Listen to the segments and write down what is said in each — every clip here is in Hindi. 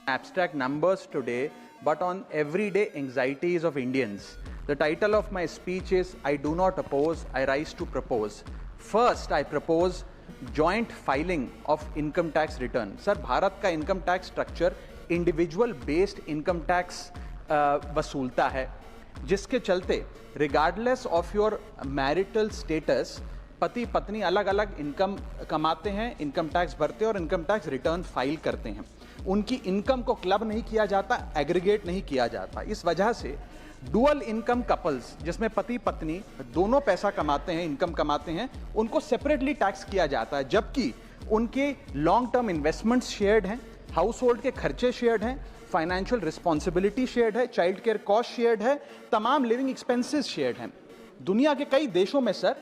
abstract numbers today, but on everyday anxieties of Indians. The title of my speech is I do not oppose, I rise to propose. First, I propose joint filing of income tax return. Sir, Bharat का income tax structure individual based income tax वसूलता है, जिसके चलते regardless of your marital status पति पत्नी अलग अलग इनकम कमाते हैं, इनकम टैक्स भरते हैं और इनकम टैक्स रिटर्न फाइल करते हैं। उनकी इनकम को क्लब नहीं किया जाता, एग्रीगेट नहीं किया जाता। इस वजह से डुअल इनकम कपल्स, जिसमें पति पत्नी दोनों पैसा कमाते हैं, इनकम कमाते हैं, उनको सेपरेटली टैक्स किया जाता है, जबकि उनके लॉन्ग टर्म इन्वेस्टमेंट्स शेयर्ड हैं, हाउस होल्ड के खर्चे शेयर्ड हैं, फाइनेंशियल रिस्पॉन्सिबिलिटी शेयर्ड है, चाइल्ड केयर कॉस्ट शेयर्ड है, तमाम लिविंग एक्सपेंसेस शेयर्ड हैं। दुनिया के कई देशों में सर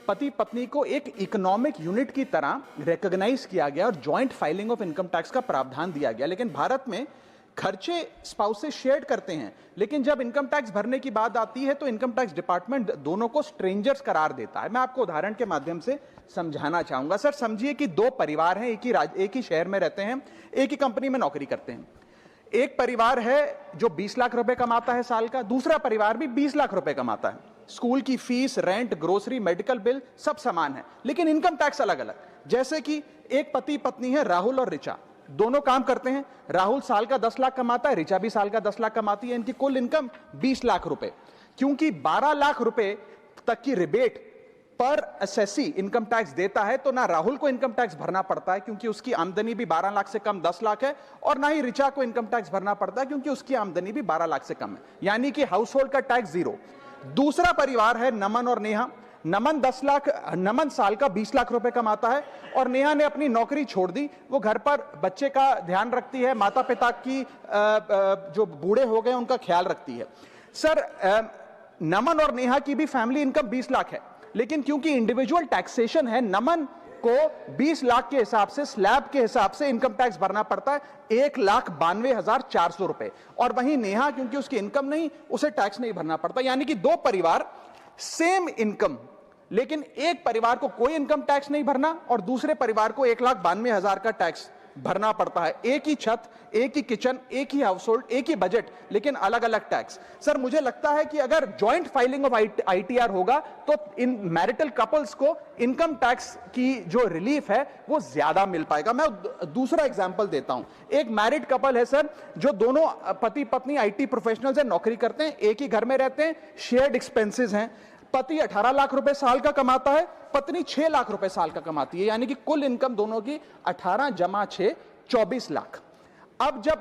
पति पत्नी को एक इकोनॉमिक यूनिट की तरह रिकॉग्नाइज किया गया और joint filing of income tax का प्रावधान दिया गया। लेकिन भारत में खर्चे स्पाउसेस शेयर करते हैं, लेकिन जब इनकम टैक्स भरने की बात आती है तो इनकम टैक्स डिपार्टमेंट दोनों को स्ट्रेंजर्स करार देता है। मैं आपको उदाहरण के माध्यम से समझाना चाहूंगा। सर, समझिए कि दो परिवार हैं, एक ही शहर में रहते हैं, एक ही कंपनी में नौकरी करते हैं। एक परिवार है जो 20 लाख रुपए कमाता है साल का, दूसरा परिवार भी 20 लाख रुपए कमाता है। स्कूल की fees, rent, grocery, medical bill सब समान है, लेकिन इनकम टैक्स अलग अलग। जैसे कि एक पति पत्नी है, राहुल और ऋचा, दोनों काम करते हैं। राहुल साल का 10 लाख कमाता है, ऋचा भी साल का 10 लाख कमाती है। इनकी कुल इनकम 20 लाख रुपए। क्योंकि 12 लाख रुपए तक की रिबेट पर असेसी इनकम टैक्स देता है, तो ना राहुल को इनकम टैक्स भरना पड़ता है क्योंकि उसकी आमदनी भी 12 लाख से कम 10 लाख है, और ना ही ऋचा को इनकम टैक्स भरना पड़ता है क्योंकि उसकी आमदनी भी 12 लाख से कम है, यानी कि हाउस होल्ड का टैक्स जीरो। दूसरा परिवार है नमन और नेहा। नमन साल का 20 लाख रुपए कमाता है और नेहा ने अपनी नौकरी छोड़ दी। वो घर पर बच्चे का ध्यान रखती है, माता पिता की जो बूढ़े हो गए उनका ख्याल रखती है। सर, नमन और नेहा की भी फैमिली इनकम 20 लाख है, लेकिन क्योंकि इंडिविजुअल टैक्सेशन है, नमन को 20 लाख के हिसाब से, स्लैब के हिसाब से इनकम टैक्स भरना पड़ता है 1,92,400 रुपए, और वहीं नेहा क्योंकि उसकी इनकम नहीं, उसे टैक्स नहीं भरना पड़ता। यानी कि दो परिवार, सेम इनकम, लेकिन एक परिवार को कोई इनकम टैक्स नहीं भरना और दूसरे परिवार को 1,92,000 का टैक्स भरना पड़ता है। एक ही छत, एक ही किचन, एक ही हाउस होल्ड, एक ही बजट, लेकिन अलग अलग टैक्स। सर, मुझे लगता है कि अगर जॉइंट फाइलिंग ऑफ आईटीआर होगा तो इन मैरिटल कपल्स को इनकम टैक्स की जो रिलीफ है वो ज्यादा मिल पाएगा। मैं दूसरा एग्जांपल देता हूं। एक मैरिड कपल है सर, जो दोनों पति पत्नी आईटी प्रोफेशनल्स हैं, नौकरी करते हैं, एक ही घर में रहते हैं, शेयर्ड एक्सपेंसेस हैं। पति 18 लाख रुपए साल का कमाता है, पत्नी 6 लाख रुपए साल का कमाती है, यानी कि कुल इनकम दोनों की 18 जमा 6 24 लाख। अब जब